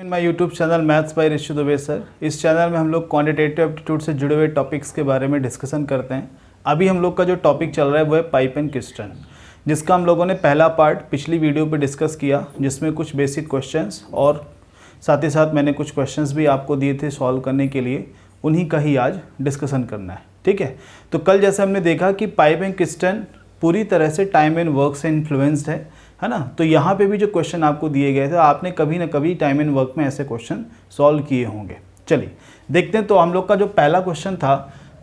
In my YouTube channel maths by Rishi Dubey sir. इस channel में हम लोग क्वांटिटेटिव एप्टीट्यूड से जुड़े हुए टॉपिक्स के बारे में डिस्कशन करते हैं। अभी हम लोग का जो टॉपिक चल रहा है वो है पाइप एंड किस्टन, जिसका हम लोगों ने पहला पार्ट पिछली वीडियो पे डिस्कस किया, जिसमें कुछ बेसिक क्वेश्चंस और साथ ही साथ मैंने कुछ क्वेश्चंस भी आपको दिए थे सॉल्व करने के लिए, उन्हीं का ही आज डिस्कशन करना है। ठीक है, तो कल जैसे हमने देखा कि पाइप एंड किस्टन पूरी तरह से टाइम एंड वर्क से इन्फ्लुएंस्ड है ना। तो यहाँ पे भी जो क्वेश्चन आपको दिए गए थे, आपने कभी ना कभी टाइम एंड वर्क में ऐसे क्वेश्चन सॉल्व किए होंगे। चलिए देखते हैं। तो हम लोग का जो पहला क्वेश्चन था,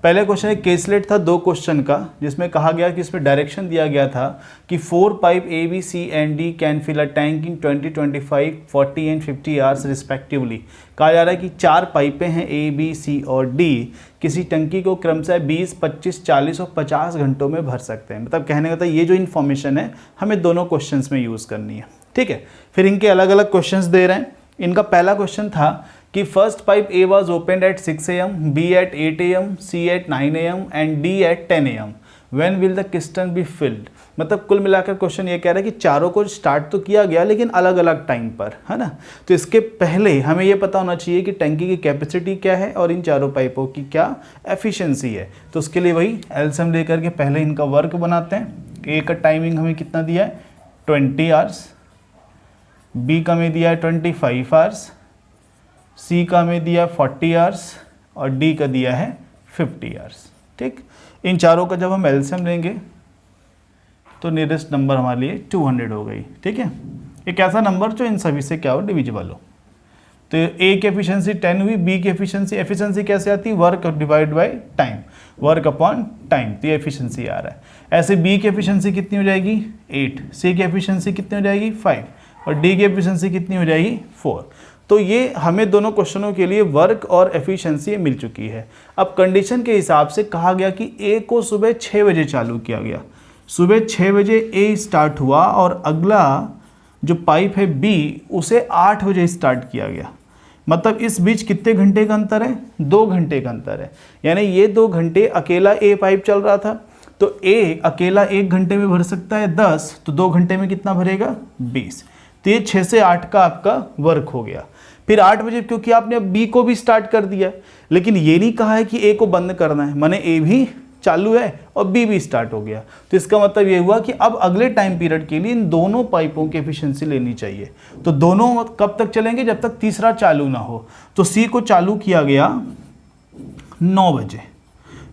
पहले क्वेश्चन एक केसलेट था 2 क्वेश्चन का, जिसमें कहा गया कि इसमें डायरेक्शन दिया गया था कि 4 pipe A B C and D can fill a tank in 20, 25, 40 and 50 hours respectively. कहा जा रहा है कि 4 पाइपें हैं ए बी सी और डी, किसी टंकी को क्रमशः 20, 25, 40 और 50 घंटों में भर सकते हैं। मतलब कहने का था ये जो इन्फॉर्मेशन है हमें दोनों क्वेश्चंस में यूज़ करनी है। ठीक है, फिर इनके अलग अलग क्वेश्चंस दे रहे हैं। इनका पहला क्वेश्चन था कि first pipe A was open at 6 AM, B at 8 AM, C at 9 AM and D at 10 AM। When will the cistern be filled. मतलब कुल मिलाकर क्वेश्चन ये कह रहा है कि चारों को स्टार्ट तो किया गया लेकिन अलग अलग टाइम पर, है ना। तो इसके पहले हमें ये पता होना चाहिए कि टंकी की कैपेसिटी क्या है और इन चारों पाइपों की क्या एफिशिएंसी है। तो उसके लिए वही एलसीएम लेकर के पहले इनका वर्क बनाते हैं। ए का टाइमिंग हमें कितना दिया है 20 आवर्स, बी का हमें दिया है 25 आवर्स, सी का हमें दिया 40 आवर्स और डी का दिया है 50 आवर्स। ठीक, इन चारों का जब हम एलसीएम लेंगे तो नियरेस्ट नंबर हमारे लिए 200 हो गई। ठीक है, एक ऐसा नंबर जो इन सभी से क्या हो, डिविजिबल हो। तो ए की एफिशिएंसी 10 हुई, बी की एफिशिएंसी कैसे आती है, work divide by time, work upon time. तो ये एफिशिएंसी आ रहा है। ऐसे बी की एफिशिएंसी कितनी हो जाएगी 8, सी की एफिशिएंसी कितनी हो जाएगी 5 और डी की एफिशिएंसी कितनी हो जाएगी 4। तो ये हमें दोनों क्वेश्चनों के लिए वर्क और एफिशिएंसी मिल चुकी है। अब कंडीशन के हिसाब से कहा गया कि ए को सुबह 6 बजे चालू किया गया। सुबह 6 बजे ए स्टार्ट हुआ और अगला जो पाइप है बी उसे 8 बजे स्टार्ट किया गया। मतलब इस बीच कितने घंटे का अंतर है, 2 घंटे का अंतर है। यानी ये 2 घंटे अकेला ए पाइप चल रहा था, तो ए अकेला 1 घंटे में भर सकता है 10, तो 2 घंटे में कितना भरेगा 20। तो ये 6 से 8 का आपका वर्क हो गया। फिर 8 बजे क्योंकि आपने बी को भी स्टार्ट कर दिया, लेकिन ये नहीं कहा है कि ए को बंद करना है, माने ए भी चालू है और बी भी स्टार्ट हो गया। तो इसका मतलब ये हुआ कि अब अगले टाइम पीरियड के लिए इन दोनों पाइपों की एफिशिएंसी लेनी चाहिए। तो दोनों कब तक चलेंगे, जब तक तीसरा चालू ना हो। तो सी को चालू किया गया 9 बजे,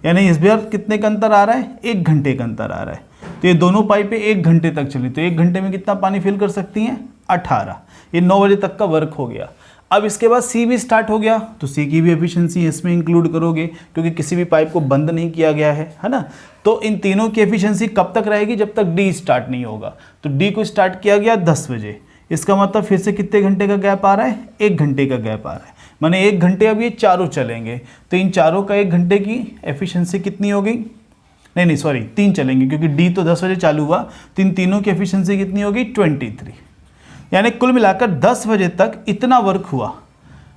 यानी इस बार कितने का अंतर आ रहा है, 1 घंटे का अंतर आ रहा है। तो ये दोनों पाइपें 1 घंटे तक चली, तो 1 घंटे में कितना पानी फिल कर सकती हैं 18। ये 9 बजे तक का वर्क हो गया। अब इसके बाद सी भी स्टार्ट हो गया, तो सी की भी एफिशिएंसी इसमें इंक्लूड करोगे क्योंकि किसी भी पाइप को बंद नहीं किया गया है ना। तो इन तीनों की एफिशिएंसी कब तक रहेगी, जब तक डी स्टार्ट नहीं होगा। तो डी को स्टार्ट किया गया 10 बजे, इसका मतलब फिर से कितने घंटे का गैप आ रहा है, 1 घंटे का गैप आ रहा है। माने 1 घंटे अब ये चारों चलेंगे, तो इन चारों का 1 घंटे की एफिशिएंसी कितनी हो गई, नहीं सॉरी 3 चलेंगे क्योंकि डी तो 10 बजे चालू हुआ, तो इन तीनों की एफिशिएंसी कितनी होगी 23। यानी कुल मिलाकर 10 बजे तक इतना वर्क हुआ,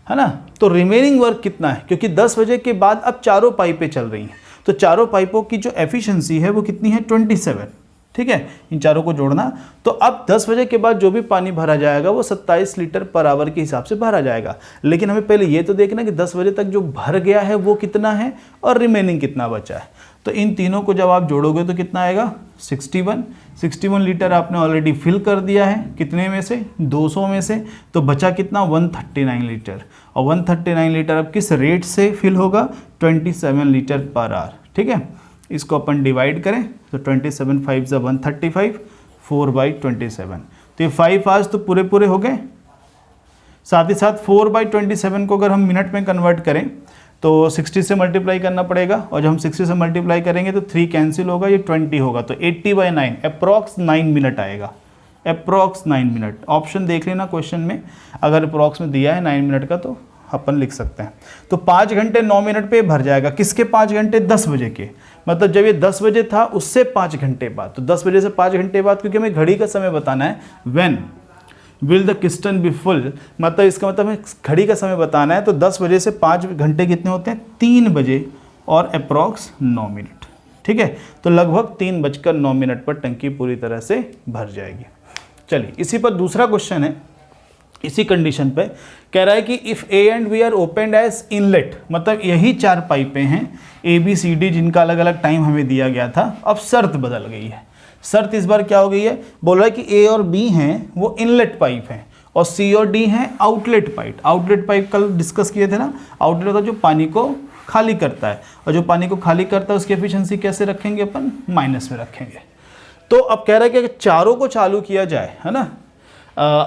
है ना। तो रिमेनिंग वर्क कितना है, क्योंकि 10 बजे के बाद अब चारों पाइपें चल रही हैं, तो चारों पाइपों की जो एफिशिएंसी है वो कितनी है 27। ठीक है, इन चारों को जोड़ना। तो अब 10 बजे के बाद जो भी पानी भरा जाएगा वो 27 लीटर पर आवर के हिसाब से भरा जाएगा। लेकिन हमें पहले ये तो देखना कि 10 बजे तक जो भर गया है वो कितना है और रिमेनिंग कितना बचा है। तो इन तीनों को जब आप जोड़ोगे तो कितना आएगा 61 लीटर आपने ऑलरेडी फिल कर दिया है, कितने में से 200 में से। तो बचा कितना 139 लीटर, और 139 लीटर अब किस रेट से फिल होगा 27 लीटर पर आवर। ठीक है, इसको अपन डिवाइड करें तो 27 5 × 135, 4/27। तो ये 5 आवर्स तो पूरे हो गए। साथ ही साथ 4/27 को अगर हम मिनट में कन्वर्ट करें तो 60 से मल्टीप्लाई करना पड़ेगा, और जब हम 60 से मल्टीप्लाई करेंगे तो 3 कैंसिल होगा, ये 20 होगा। तो 80/9 अप्रॉक्स 9 मिनट आएगा, अप्रॉक्स 9 मिनट। ऑप्शन देख लेना क्वेश्चन में, अगर अप्रॉक्स में दिया है 9 मिनट का तो अपन लिख सकते हैं। तो 5 घंटे 9 मिनट पे भर जाएगा। किसके 5 घंटे, 10 बजे के। मतलब जब ये 10 बजे था उससे 5 घंटे बाद, तो 10 बजे से 5 घंटे बाद, क्योंकि हमें घड़ी का समय बताना है। When will the cistern be full, मतलब इसका मतलब हमें घड़ी का समय बताना है। तो 10 बजे से 5 घंटे कितने होते हैं 3 बजे और अप्रॉक्स 9 मिनट। ठीक है, तो लगभग 3:09 पर टंकी पूरी तरह से भर जाएगी। चलिए इसी पर दूसरा क्वेश्चन है इसी कंडीशन पे कह रहा है कि if A and B are opened as inlet, मतलब यही 4 पाइपें हैं ए बी सी डी जिनका अलग अलग टाइम हमें दिया गया था। अब शर्त बदल गई है, शर्त इस बार क्या हो गई है, बोल रहा है कि ए और बी हैं वो इनलेट पाइप हैं और सी और डी हैं आउटलेट पाइप। आउटलेट पाइप कल डिस्कस किए थे ना, आउटलेट होता है जो पानी को खाली करता है, और जो पानी को खाली करता है उसकी एफिशिएंसी कैसे रखेंगे अपन, माइनस में रखेंगे। तो अब कह रहा है कि अगर चारों को चालू किया जाए, है ना,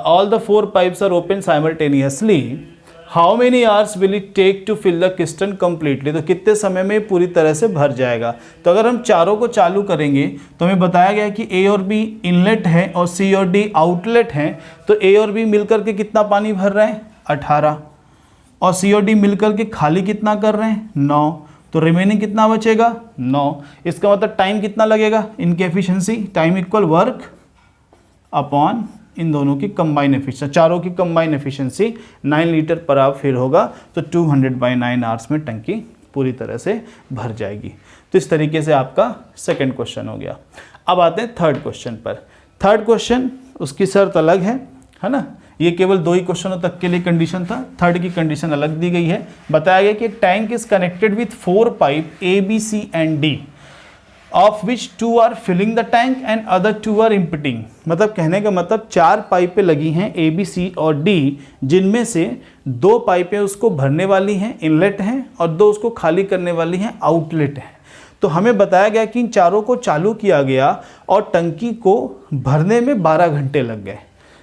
all the 4 pipes are open simultaneously, how many hours will it take to fill the cistern completely, तो कितने समय में पूरी तरह से भर जाएगा। तो अगर हम चारों को चालू करेंगे तो हमें बताया गया कि ए और बी इनलेट है और सी और डी आउटलेट हैं, तो ए और बी मिलकर के कितना पानी भर रहे हैं 18, और सी और डी मिलकर के खाली कितना कर रहे हैं 9, तो रिमेनिंग कितना बचेगा 9। इसका मतलब टाइम कितना लगेगा, इनकी efficiency, time equal work upon इन दोनों की कंबाइन एफिशिएंसी, चारों की combine efficiency 9 litre per hour फिर होगा, तो 200/9 आवर्स में टंकी पूरी तरह से भर जाएगी। तो इस तरीके से आपका सेकंड क्वेश्चन हो गया। अब आते हैं थर्ड क्वेश्चन पर। थर्ड क्वेश्चन उसकी शर्त अलग है ना, ये केवल 2 ही क्वेश्चनों तक के लिए कंडीशन था, थर्ड की कंडीशन अलग दी गई है। बताया गया कि tank is connected with 4 pipe A B C and D, of which 2 are filling the tank and other 2 are emptying. मतलब कहने का मतलब 4 पाइपें लगी हैं ए बी सी और डी, जिनमें से 2 पाइपें उसको भरने वाली हैं, इनलेट हैं, और 2 उसको खाली करने वाली हैं, आउटलेट हैं। तो हमें बताया गया कि इन चारों को चालू किया गया और टंकी को भरने में 12 घंटे लग गए,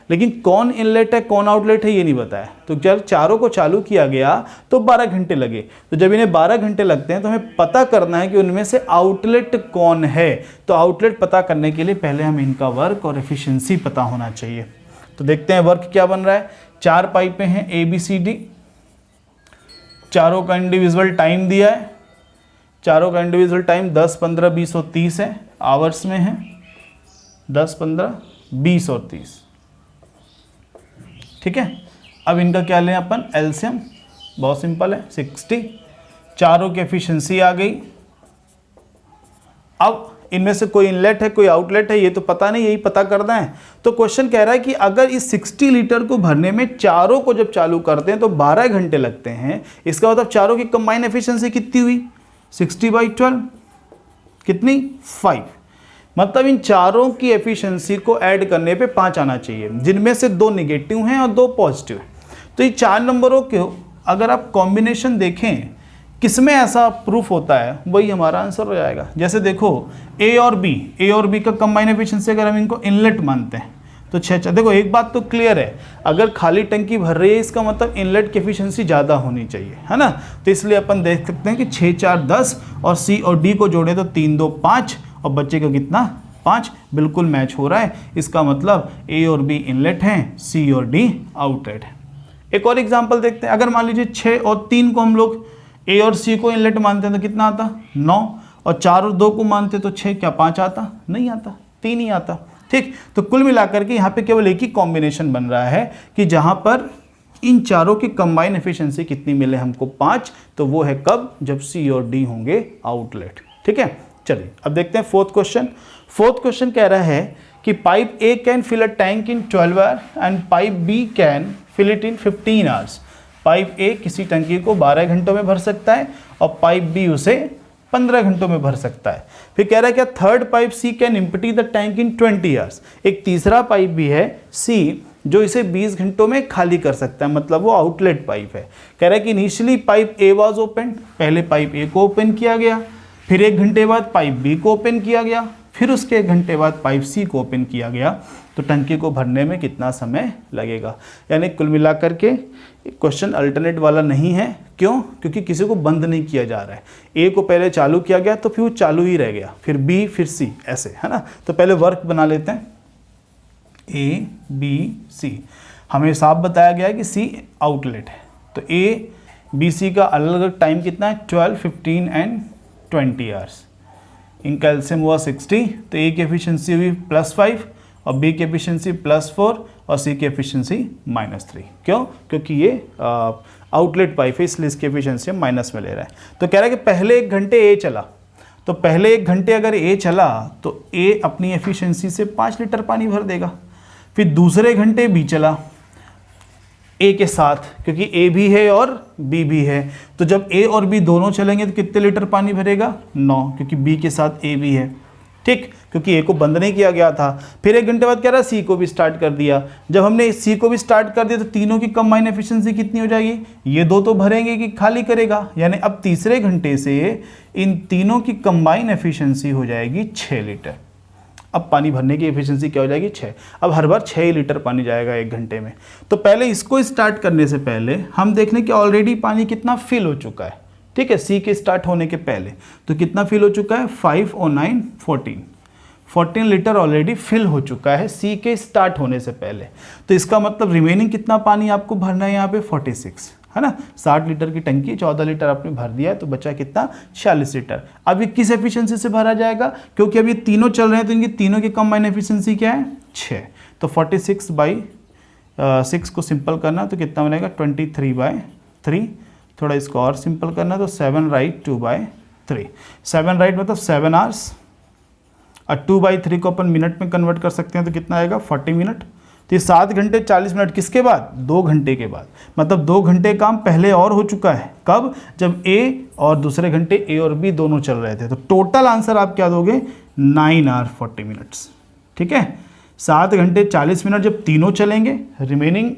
लेकिन कौन इनलेट है कौन आउटलेट है ये नहीं बताया। तो जब चारों को चालू किया गया तो 12 घंटे लगे, तो जब इन्हें 12 घंटे लगते हैं तो हमें पता करना है कि उनमें से आउटलेट कौन है। तो आउटलेट पता करने के लिए पहले हमें इनका वर्क और एफिशिएंसी पता होना चाहिए। तो देखते हैं वर्क क्या बन रहा है। 4 पाइपें हैं ए बी सी डी, चारों का इंडिविजुअल टाइम दिया है, चारों का इंडिविजुअल टाइम 10, 15, 20 और 30 है, आवर्स में है 10, 15, 20 और 30, ठीक है। अब इनका क्या लें अपन, एलसीएम, बहुत सिंपल है 60, चारों की एफिशिएंसी आ गई। अब इनमें से कोई इनलेट है कोई आउटलेट है ये तो पता नहीं, यही पता करना है। तो क्वेश्चन कह रहा है कि अगर इस 60 लीटर को भरने में चारों को जब चालू करते हैं तो 12 घंटे लगते हैं, इसका मतलब चारों की कंबाइन एफिशिएंसी कितनी हुई 60/12 कितनी 5। मतलब इन चारों की एफिशिएंसी को ऐड करने पे 5 आना चाहिए, जिनमें से 2 निगेटिव हैं और 2 पॉजिटिव हैं। तो ये 4 नंबरों के अगर आप कॉम्बिनेशन देखें किसमें ऐसा प्रूफ होता है वही हमारा आंसर हो जाएगा। जैसे देखो ए और बी का कंबाइन एफिशिएंसी अगर हम इनको इनलेट मानते हैं तो 6। देखो एक बात तो क्लियर है, अगर खाली टंकी भर रही है इसका मतलब इनलेट की एफिशिएंसी ज़्यादा होनी चाहिए, है ना। तो इसलिए अपन देख सकते हैं कि 6, 4, 10 और सी और डी को जोड़े तो 3, 2, 5 और बच्चे का कितना 5, बिल्कुल मैच हो रहा है। इसका मतलब ए और बी इनलेट हैं, सी और डी आउटलेट है। एक और एग्जांपल देखते हैं। अगर मान लीजिए 6 और 3 को हम लोग ए और सी को इनलेट मानते हैं तो कितना आता 9, और 4 और 2 को मानते तो 6, क्या 5 आता, नहीं आता, 3 ही आता, ठीक। तो कुल मिलाकर के यहाँ पे केवल एक ही कॉम्बिनेशन बन रहा है कि जहाँ पर इन चारों की कंबाइन एफिशिएंसी कितनी मिले हमको 5, तो वो है कब, जब सी और डी होंगे आउटलेट, ठीक है। चलिए अब देखते हैं फोर्थ क्वेश्चन। फोर्थ क्वेश्चन कह रहा है कि pipe A can fill a tank in 12 hour and pipe B can fill it in 15 hours. Pipe A किसी टंकी को 12 घंटों में भर सकता है और पाइप बी उसे 15 घंटों में भर सकता है। फिर कह रहा है क्या third pipe C can empty the tank in 20 hours. एक तीसरा पाइप भी है सी जो इसे 20 घंटों में खाली कर सकता है, मतलब वो आउटलेट पाइप है। कह रहा है कि initially pipe A was open, पहले पाइप ए को ओपन किया गया, फिर 1 घंटे बाद पाइप बी को ओपन किया गया, फिर उसके 1 घंटे बाद पाइप सी को ओपन किया गया। तो टंकी को भरने में कितना समय लगेगा। यानी कुल मिलाकर के क्वेश्चन अल्टरनेट वाला नहीं है। क्यों? क्योंकि किसी को बंद नहीं किया जा रहा है। ए को पहले चालू किया गया तो फिर वो चालू ही रह गया, फिर बी, फिर सी, ऐसे, है ना। तो पहले वर्क बना लेते हैं, ए बी सी। हमें साफ बताया गया है कि सी आउटलेट है, तो ए बी सी का अलग अलग टाइम कितना है 12, 15 एंड 20 आवर्स। इनका एलसीएम हुआ 60, तो ए की एफिशिएंसी हुई +5 और बी की एफिशिएंसी +4 और सी की एफिशिएंसी -3। क्यों? क्योंकि ये आउटलेट पाइप है इसलिए इसकी एफिशिएंसी माइनस में ले रहा है। तो कह रहा है कि पहले 1 घंटे ए चला, तो पहले 1 घंटे अगर ए चला तो ए अपनी एफिशिएंसी से 5 लीटर पानी भर देगा। फिर दूसरे घंटे बी चला, ए के साथ, क्योंकि ए भी है और बी भी है, तो जब ए और बी दोनों चलेंगे तो कितने लीटर पानी भरेगा? 9, क्योंकि बी के साथ ए भी है, ठीक, क्योंकि ए को बंद नहीं किया गया था। फिर 1 घंटे बाद क्या रहा, सी को भी स्टार्ट कर दिया। जब हमने सी को भी स्टार्ट कर दिया तो तीनों की कंबाइन एफिशिएंसी कितनी हो जाएगी? ये दो तो भरेंगे कि खाली करेगा, यानी अब तीसरे घंटे से इन तीनों की कंबाइन एफिशिएंसी हो जाएगी 6 लीटर। अब पानी भरने की एफिशिएंसी क्या हो जाएगी? 6। अब हर बार 6 लीटर पानी जाएगा 1 घंटे में। तो पहले इसको स्टार्ट करने से पहले हम देख लें कि ऑलरेडी पानी कितना फिल हो चुका है, ठीक है, सी के स्टार्ट होने के पहले। तो कितना फिल हो चुका है? 5 और 9 14 लीटर ऑलरेडी फिल हो चुका है सी के स्टार्ट होने से पहले। तो इसका मतलब रिमेनिंग कितना पानी आपको भरना है यहाँ पे? 46, है ना। 60 लीटर की टंकी 14 लीटर आपने भर दिया है, तो बचा कितना? 46 लीटर। अब ये किस एफिशिएंसी से भरा जाएगा? क्योंकि अब ये तीनों चल रहे हैं तो इनकी तीनों की कंबाइन एफिशिएंसी क्या है? 6। तो 46/6 को सिंपल करना तो कितना बनेगा? 23/3। थोड़ा इसको और सिंपल करना तो 7 राइट 2/3। 7 राइट मतलब 7 आवर्स, और 2/3 को अपन मिनट में कन्वर्ट कर सकते हैं तो कितना आएगा? 40 मिनट। तो ये 7 घंटे 40 मिनट किसके बाद? 2 घंटे के बाद। मतलब 2 घंटे काम पहले और हो चुका है। कब? जब ए और दूसरे घंटे ए और बी दोनों चल रहे थे। तो टोटल आंसर आप क्या दोगे? 9 आवर 40 मिनट्स, ठीक है। 7 घंटे 40 मिनट जब तीनों चलेंगे रिमेनिंग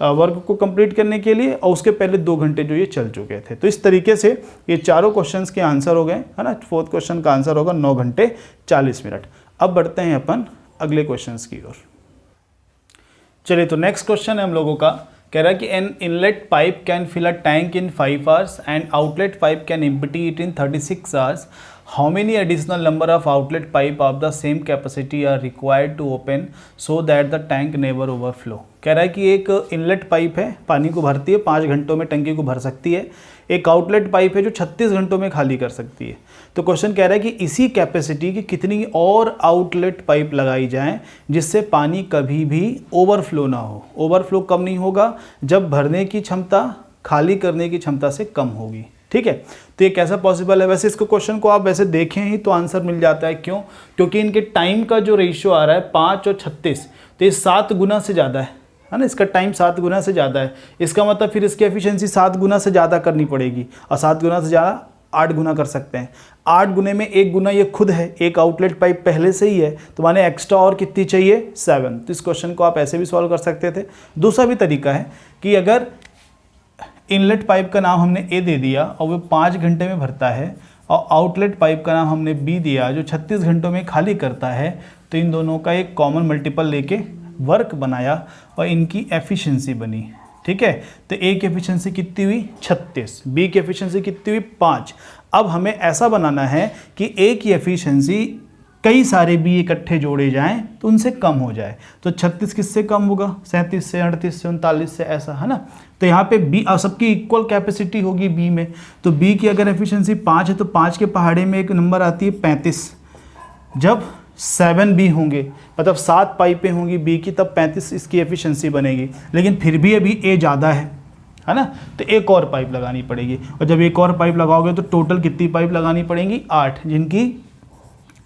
वर्क को कंप्लीट करने के लिए, और उसके पहले 2 घंटे जो ये चल चुके थे। तो इस तरीके से ये चारों क्वेश्चंस के आंसर हो गए, है ना। 4th क्वेश्चन का आंसर होगा 9 घंटे 40 मिनट। अब बढ़ते हैं अपन अगले क्वेश्चंस की ओर। चलिए, तो नेक्स्ट क्वेश्चन है हम लोगों का, कह रहा है कि an inlet pipe can fill a tank in 5 hours and outlet pipe can empty it in 36 hours. How many additional number of outlet pipe of the same capacity are required to open so that the tank never overflow? कह रहा है कि एक inlet pipe है, पानी को भरती है, 5 घंटों में टंकी को भर सकती है। एक आउटलेट पाइप है जो 36 घंटों में खाली कर सकती है। तो क्वेश्चन कह रहा है कि इसी कैपेसिटी की कितनी और आउटलेट पाइप लगाई जाएं जिससे पानी कभी भी ओवरफ्लो ना हो। ओवरफ्लो कब नहीं होगा? जब भरने की क्षमता खाली करने की क्षमता से कम होगी, ठीक है। तो ये कैसा पॉसिबल है? वैसे इसको क्वेश्चन को आप वैसे देखें ही तो आंसर मिल जाता है। क्यों? क्योंकि इनके टाइम का जो रेशियो आ रहा है 5 और 36, तो ये 7 गुना से ज़्यादा है ना। इसका टाइम 7 गुना से ज़्यादा है। इसका मतलब फिर इसकी एफिशिएंसी 7 गुना से ज़्यादा करनी पड़ेगी, और 7 गुना से ज़्यादा 8 गुना कर सकते हैं। 8 गुने में 1 गुना ये खुद है, एक आउटलेट पाइप पहले से ही है, तो माने एक्स्ट्रा और कितनी चाहिए? 7। तो इस क्वेश्चन को आप ऐसे भी सॉल्व कर सकते थे। दूसरा भी तरीका है कि अगर इनलेट पाइप का नाम हमने ए दे दिया और वो 5 घंटे में भरता है, और आउटलेट पाइप का नाम हमने बी दिया जो 36 घंटों में खाली करता है, तो इन दोनों का एक कॉमन मल्टीपल लेके वर्क बनाया और इनकी एफिशिएंसी बनी, ठीक है। तो ए की एफिशिएंसी कितनी हुई? 36। बी की एफिशिएंसी कितनी हुई? 5। अब हमें ऐसा बनाना है कि ए की एफिशिएंसी कई सारे बी इकट्ठे जोड़े जाएं तो उनसे कम हो जाए। तो 36 किससे कम होगा? 37 से, 38 से, 39 से, ऐसा, है ना। तो यहाँ पे बी सबकी इक्वल कैपेसिटी होगी बी में। तो बी की अगर एफिशिएंसी 5 है तो 5 के पहाड़े में एक नंबर आती है 35। जब 7 बी होंगे, मतलब 7 पाइपें होंगी बी की, तब 35 इसकी एफिशिएंसी बनेगी। लेकिन फिर भी अभी ए ज़्यादा है ना, तो एक और पाइप लगानी पड़ेगी। और जब एक और पाइप लगाओगे तो टोटल कितनी पाइप लगानी पड़ेंगी? 8, जिनकी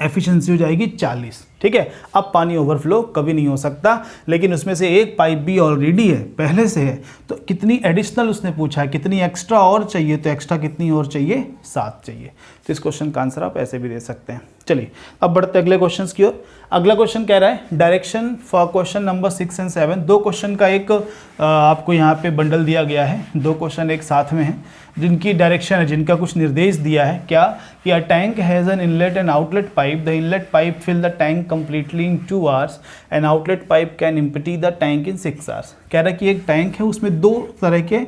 एफिशिएंसी हो जाएगी 40, ठीक है। अब पानी ओवरफ्लो कभी नहीं हो सकता, लेकिन उसमें से एक पाइप भी ऑलरेडी है, पहले से है, तो कितनी एडिशनल उसने पूछा है, कितनी एक्स्ट्रा और चाहिए, तो एक्स्ट्रा कितनी और चाहिए? 7 चाहिए। तो इस क्वेश्चन का आंसर आप ऐसे भी दे सकते हैं। चलिए, अब बढ़ते अगले क्वेश्चन की ओर। अगला क्वेश्चन कह रहा है direction for question number 6 and 7। 2 question का एक आपको यहाँ पे बंडल दिया गया है, 2 क्वेश्चन एक साथ में हैं, जिनकी डायरेक्शन है, जिनका कुछ निर्देश दिया है। क्या? कि a tank has an inlet and outlet pipe, the inlet pipe fill the tank completely in 2 hours and outlet pipe can empty the tank in 6 hours. कह रहा है कि एक टैंक है, उसमें 2 तरह के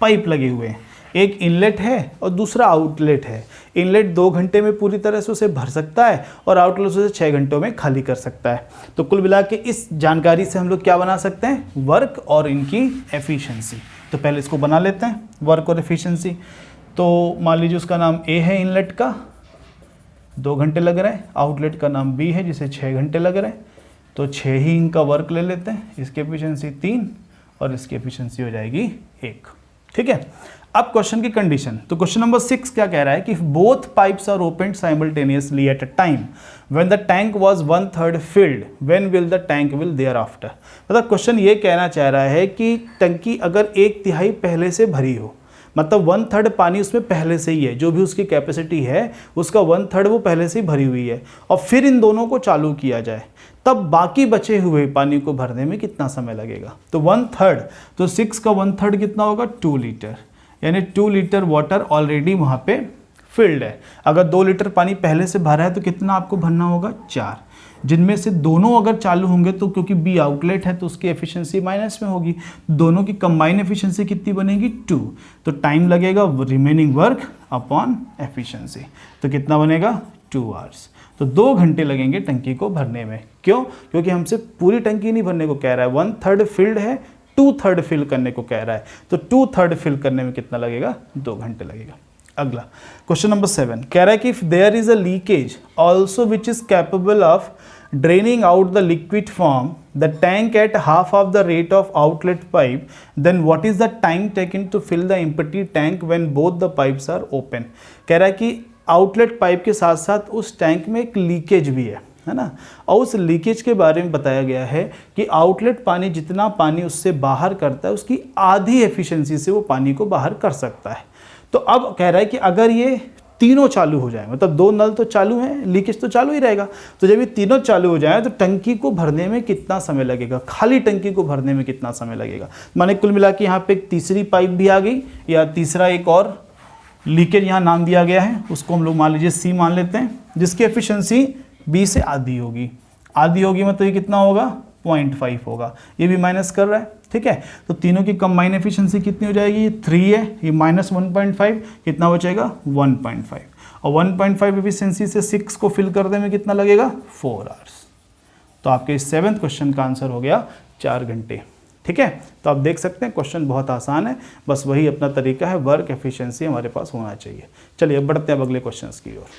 पाइप लगे हुए हैं, एक इनलेट है और दूसरा आउटलेट है। इनलेट 2 घंटे में पूरी तरह से उसे भर सकता है और आउटलेट उसे 6 घंटों में खाली कर सकता है। तो कुल मिला के इस जानकारी से हम लोग क्या बना सकते हैं? वर्क और इनकी एफिशिएंसी। तो पहले इसको बना लेते हैं, वर्क और एफिशिएंसी। तो मान लीजिए उसका नाम ए है, इनलेट का 2 घंटे लग रहे हैं, आउटलेट का नाम बी है जिसे 6 घंटे लग रहे हैं। तो 6 ही इनका वर्क ले लेते हैं, इसकी एफिशिएंसी 3 और इसकी एफिशिएंसी हो जाएगी 1, ठीक है। अब क्वेश्चन की कंडीशन, तो क्वेश्चन नंबर 6 क्या कह रहा है कि both pipes are open simultaneously at a time when the tank was 1/3 filled, when will the tank will there after. मतलब क्वेश्चन ये कहना चाह रहा है कि टंकी अगर 1/3 पहले से भरी हो, मतलब 1/3 पानी उसमें पहले से ही है, जो भी उसकी कैपेसिटी है उसका 1/3 वो पहले से ही भरी हुई है, और फिर इन दोनों को चालू किया जाए, तब बाकी बचे हुए पानी को भरने में कितना समय लगेगा। तो 1/3, तो 6 का 1/3 कितना होगा 2 लीटर, यानी 2 लीटर वाटर ऑलरेडी वहाँ पे फिल्ड है। अगर 2 लीटर पानी पहले से भरा है तो कितना आपको भरना होगा 4, जिनमें से दोनों अगर चालू होंगे तो क्योंकि बी आउटलेट है तो उसकी एफिशिएंसी माइनस में होगी, दोनों की कंबाइन एफिशिएंसी कितनी बनेगी 2, तो टाइम लगेगा रिमेनिंग वर्क अपॉन एफिशिएंसी, तो कितना बनेगा 2 आवर्स। तो 2 घंटे लगेंगे टंकी को भरने में। क्यों? क्योंकि हमसे पूरी टंकी नहीं भरने को कह रहा है, 1/3 फिल्ड है, 2/3 फिल करने को कह रहा है, तो 2/3 फिल करने में कितना लगेगा 2 घंटे लगेगा। अगला क्वेश्चन नंबर 7 कह रहा है कि if there is a leakage also which is capable of draining out the liquid form the tank at half of the rate of outlet pipe, then what is the time taken to fill the empty tank when both the pipes are open. कह रहा है कि outlet pipe के साथ साथ उस tank में एक लीकेज भी है ना, और उस लीकेज के बारे में बताया गया है कि आउटलेट पानी जितना पानी उससे बाहर करता है उसकी आधी एफिशिएंसी से वो पानी को बाहर कर सकता है। तो अब कह रहा है कि अगर ये तीनों चालू हो जाए, मतलब 2 नल तो चालू हैं, लीकेज तो चालू ही रहेगा, तो जब ये तीनों चालू हो जाए तो टंकी को भरने में कितना समय लगेगा, खाली टंकी को भरने में कितना समय लगेगा। माने कुल मिला के यहाँ पे एक तीसरी पाइप भी आ गई, या तीसरा एक और लीकेज यहाँ नाम दिया गया है, उसको हम लोग मान लीजिए सी मान लेते हैं, जिसकी एफिशिएंसी बी से आधी होगी। आधी होगी मतलब ये कितना होगा 0.5 होगा, ये भी माइनस कर रहा है, ठीक है। तो तीनों की कंबाइन एफिशिएंसी कितनी हो जाएगी, ये 3 है, ये माइनस 1.5, कितना बचेगा 1.5, और 1.5 एफिशिएंसी से 6 को फिल करने में कितना लगेगा 4 आवर्स। तो आपके 7th क्वेश्चन का आंसर हो गया 4 घंटे, ठीक है। तो आप देख सकते हैं क्वेश्चन बहुत आसान है, बस वही अपना तरीका है, वर्क एफिशिएंसी हमारे पास होना चाहिए। चलिए अब बढ़ते हैं अगले क्वेश्चन की ओर।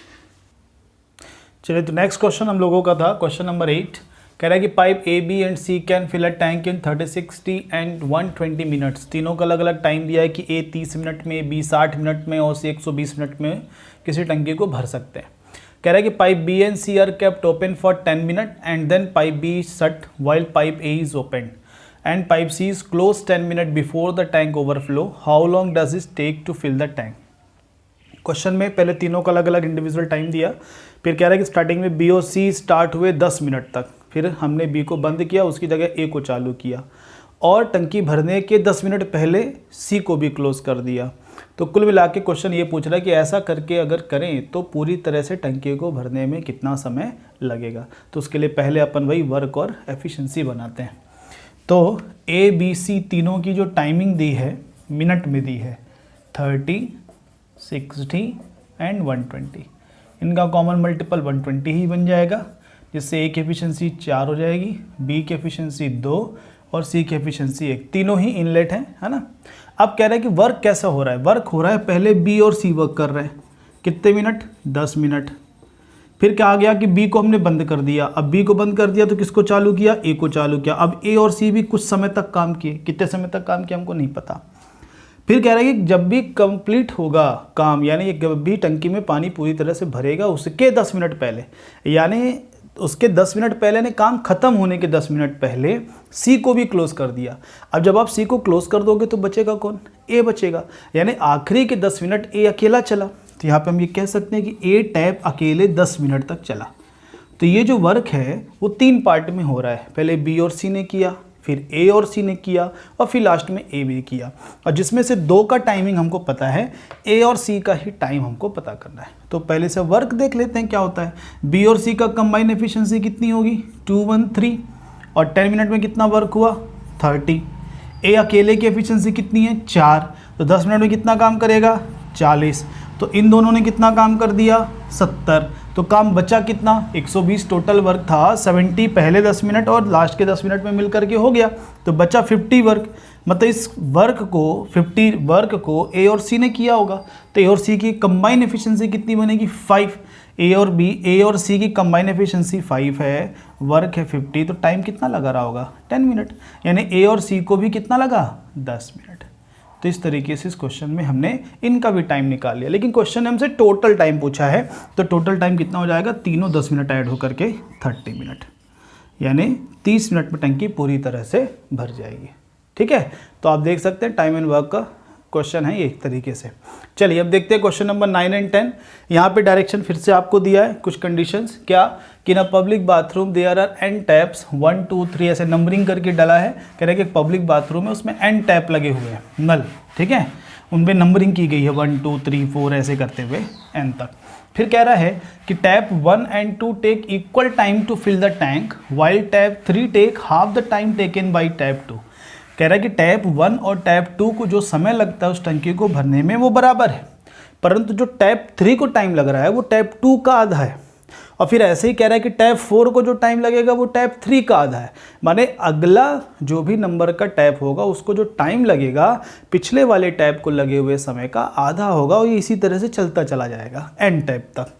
चलिए तो नेक्स्ट क्वेश्चन हम लोगों का था क्वेश्चन नंबर 8, कह रहा है कि pipe A B and C can fill a tank in 30, 60 and 120 minutes. तीनों का अलग अलग टाइम दिया है कि ए 30 मिनट में, बी 60 मिनट में और सी 120 मिनट में किसी टंकी को भर सकते हैं। कह रहा है कि pipe B and C are kept open for 10 minute and then pipe B shut while pipe A is open and pipe C is close 10 minute before the tank overflow, how long does it take to fill the tank. Question में पहले तीनों का अलग अलग individual time दिया, फिर कह रहा है कि स्टार्टिंग में बी और सी स्टार्ट हुए 10 मिनट तक, फिर हमने बी को बंद किया, उसकी जगह ए को चालू किया, और टंकी भरने के 10 मिनट पहले सी को भी क्लोज कर दिया। तो कुल मिला के क्वेश्चन ये पूछ रहा है कि ऐसा करके अगर करें तो पूरी तरह से टंकी को भरने में कितना समय लगेगा। तो उसके लिए पहले अपन वही वर्क और एफिशिएंसी बनाते हैं। तो ए बी सी तीनों की जो टाइमिंग दी है मिनट में दी है 30, 60 एंड 120, इनका कॉमन मल्टीपल 120 ही बन जाएगा, जिससे ए की एफिशिएंसी 4 हो जाएगी, बी की एफिशिएंसी 2 और सी की एफिशिएंसी 1, तीनों ही इनलेट हैं, है ना। अब कह रहा है कि वर्क कैसा हो रहा है, वर्क हो रहा है पहले बी और सी वर्क कर रहे हैं, कितने मिनट 10 मिनट, फिर क्या आ गया कि बी को हमने बंद कर दिया, अब बी को बंद कर दिया तो किसको चालू किया, ए को चालू किया। अब ए और सी भी कुछ समय तक काम किए, कितने समय तक काम किया हमको नहीं पता। फिर कह रहा है कि जब भी कंप्लीट होगा काम, यानी जब भी टंकी में पानी पूरी तरह से भरेगा उसके 10 मिनट पहले, यानी उसके 10 मिनट पहले ने काम खत्म होने के 10 मिनट पहले सी को भी क्लोज कर दिया। अब जब आप सी को क्लोज कर दोगे तो बचेगा कौन, ए बचेगा, यानी आखिरी के 10 मिनट ए अकेला चला। तो यहाँ पे हम ये कह सकते हैं कि ए टैप अकेले 10 मिनट तक चला। तो ये जो वर्क है वो 3 पार्ट में हो रहा है, पहले बी और सी ने किया, फिर ए और सी ने किया, और फिर लास्ट में ए भी किया, और जिसमें से 2 का टाइमिंग हमको पता है, ए और सी का ही टाइम हमको पता करना है। तो पहले से वर्क देख लेते हैं क्या होता है। बी और सी का कंबाइन एफिशिएंसी कितनी होगी 213, और 10 मिनट में कितना वर्क हुआ 30। ए अकेले की एफिशिएंसी कितनी है 4, तो 10 मिनट में कितना काम करेगा 40, तो इन दोनों ने कितना काम कर दिया 70, तो काम बचा कितना 120 टोटल वर्क था, 70 पहले 10 मिनट और लास्ट के 10 मिनट में मिल करके हो गया, तो बचा 50 वर्क। मतलब इस वर्क को 50 वर्क को ए और सी ने किया होगा, तो ए और सी की कंबाइन एफिशिएंसी कितनी बनेगी 5। ए और सी की कंबाइन एफिशिएंसी 5 है, वर्क है 50, तो टाइम कितना लगा रहा होगा 10 मिनट, यानी ए और सी को भी कितना लगा 10 मिनट। तो इस तरीके से इस क्वेश्चन में हमने इनका भी टाइम निकाल लिया, लेकिन क्वेश्चन ने हमसे टोटल टाइम पूछा है, तो टोटल टाइम कितना हो जाएगा, तीनों 10 मिनट ऐड होकर के 30 मिनट, यानी 30 मिनट में टंकी पूरी तरह से भर जाएगी। ठीक है, तो आप देख सकते हैं टाइम एंड वर्क का क्वेश्चन है ये एक तरीके से। चलिए अब देखते हैं क्वेश्चन नंबर 9 एंड 10। यहाँ पे डायरेक्शन फिर से आपको दिया है, कुछ कंडीशंस, क्या कि ना public bathroom there are n taps 1 2 3 ऐसे नंबरिंग करके डाला है। कह रहे हैं कि पब्लिक बाथरूम है, उसमें n टैप लगे हुए हैं, नल, ठीक है, उनपे नंबरिंग की गई है 1 2 3 4 ऐसे करते हुए n तक। फिर कह रहा है कि tap 1 and 2 take equal time to fill the tank while tap 3 take half the time taken by tap 2। कह रहा है कि टैप 1 और टैप 2 को जो समय लगता है उस टंकी को भरने में वो बराबर है, परंतु जो टैप 3 को टाइम लग रहा है वो टैप 2 का आधा है। और फिर ऐसे ही कह रहा है कि टैप 4 को जो टाइम लगेगा वो टैप 3 का आधा है, माने अगला जो भी नंबर का टैप होगा उसको जो टाइम लगेगा पिछले वाले टैप को लगे हुए समय का आधा होगा, और ये इसी तरह से चलता चला जाएगा n टैप तक।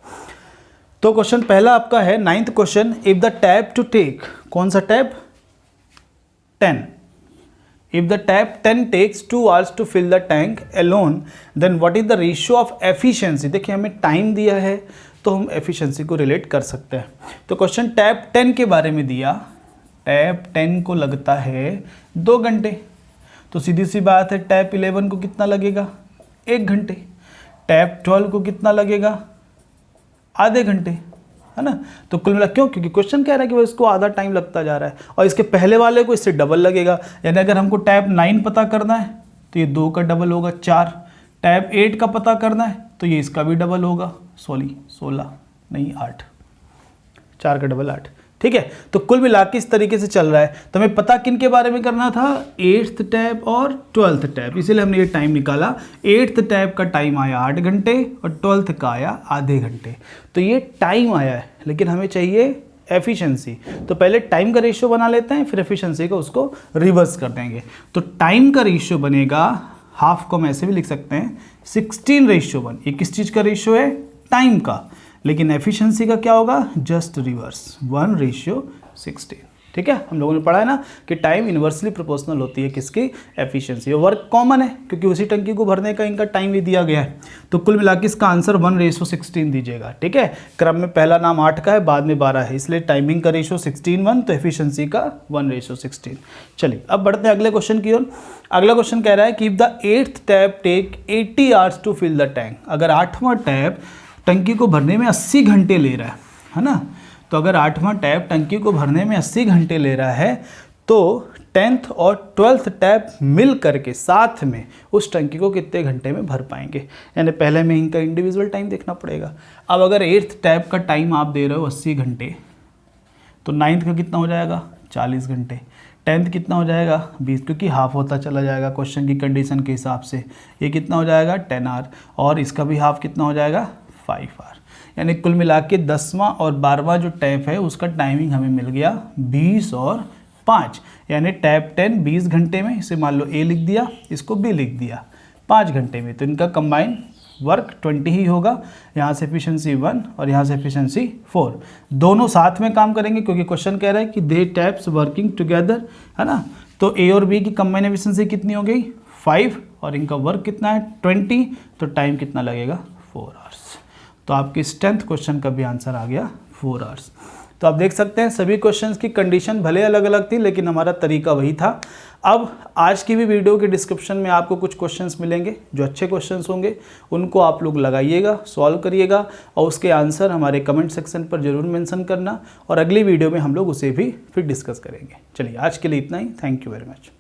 तो क्वेश्चन पहला आपका है 9th question, if the tap two take, कौन सा tap, 10, if the tap 10 takes 2 hours to fill the tank alone, then what is the ratio of efficiency। देखिए हमें टाइम दिया है तो हम एफिशिएंसी को रिलेट कर सकते हैं। तो क्वेश्चन टैप 10 के बारे में दिया, टैप 10 को लगता है 2 घंटे, तो सीधी सी बात है टैप 11 को कितना लगेगा, 1 घंटे, टैप 12 को कितना लगेगा, आधे घंटे, है ना। तो कुल मिला क्यों, क्योंकि क्वेश्चन कह रहा है कि वो इसको आधा टाइम लगता जा रहा है, और इसके पहले वाले को इससे डबल लगेगा, यानी अगर हमको टैप 9 पता करना है तो ये 2 का डबल होगा 4, टैप 8 का पता करना है तो ये इसका भी डबल होगा 16 नहीं 8, 4 का डबल 8। ठीक है, तो कुल मिला के इस तरीके से चल रहा है। तो हमें पता किन के बारे में करना था, 8th टैप और 12th टैप, इसीलिए हमने ये टाइम निकाला। 8th टैप का टाइम आया 8 घंटे और 12th का आया आधे घंटे। तो ये टाइम आया है, लेकिन हमें चाहिए एफिशिएंसी, तो पहले टाइम का रेशियो बना लेते हैं, फिर एफिशिएंसी का उसको रिवर्स कर देंगे। तो टाइम का रेशियो बनेगा, हाफ को हम ऐसे भी लिख सकते हैं 16:1। ये किस चीज़ का रेशियो है, टाइम का, लेकिन एफिशिएंसी का क्या होगा, जस्ट रिवर्स 1:16। ठीक है, हम लोगों ने पढ़ा है ना कि टाइम इन्वर्सली प्रोपोर्शनल होती है किसकी, एफिशिएंसी। और वर्क कॉमन है क्योंकि उसी टंकी को भरने का इनका टाइम भी दिया गया है। तो कुल मिला के इसका आंसर 1:16 दीजिएगा। ठीक है, क्रम में पहला नाम 8 का है, बाद में 12 है, इसलिए टाइमिंग का रेशियो 16:1, तो एफिशिएंसी का 1:16। चलिए अब बढ़ते हैं अगले क्वेश्चन की ओर। अगला क्वेश्चन कह रहा है कि if the 8th tap take 80 hours to fill the tank. अगर 8वां टैप टंकी को भरने में 80 घंटे ले रहा है ना, तो अगर 8वां टैप टंकी को भरने में 80 घंटे ले रहा है तो 10th और 12th टैप मिल करके साथ में उस टंकी को कितने घंटे में भर पाएंगे, यानी पहले में इनका इंडिविजुअल टाइम देखना पड़ेगा। अब अगर 8th टैप का टाइम आप दे रहे हो 80 घंटे, तो 9th का कितना हो जाएगा, 40 घंटे, 10th कितना हो जाएगा, 20, क्योंकि हाफ होता चला जाएगा क्वेश्चन की कंडीशन के हिसाब से। ये कितना हो जाएगा, 10 आवर, और इसका भी हाफ कितना हो जाएगा, 5 आवर। यानी कुल मिला के 10वां और 12वां जो टैप है उसका टाइमिंग हमें मिल गया 20 और 5, यानी टैप 10 20 घंटे में, इसे मान लो ए लिख दिया, इसको बी लिख दिया 5 घंटे में, तो इनका कंबाइन वर्क 20 ही होगा। यहाँ से एफिशिएंसी 1 और यहाँ से एफिशिएंसी 4, दोनों साथ में काम करेंगे क्योंकि क्वेश्चन कह रहा है कि दे टैप्स वर्किंग टुगेदर, है ना। तो ए और बी की कंबाइन एफिशिएंसी कितनी हो गई, 5, और इनका वर्क कितना है 20, तो टाइम कितना लगेगा, 4 आवर्स। तो आपके 10th क्वेश्चन का भी आंसर आ गया 4 आवर्स। तो आप देख सकते हैं सभी क्वेश्चंस की कंडीशन भले अलग अलग थी, लेकिन हमारा तरीका वही था। अब आज की भी वीडियो के डिस्क्रिप्शन में आपको कुछ क्वेश्चंस मिलेंगे, जो अच्छे क्वेश्चंस होंगे उनको आप लोग लगाइएगा, सॉल्व करिएगा, और उसके आंसर हमारे कमेंट सेक्शन पर जरूर मेंशन करना, और अगली वीडियो में हम लोग उसे भी फिर डिस्कस करेंगे। चलिए आज के लिए इतना ही, थैंक यू वेरी मच।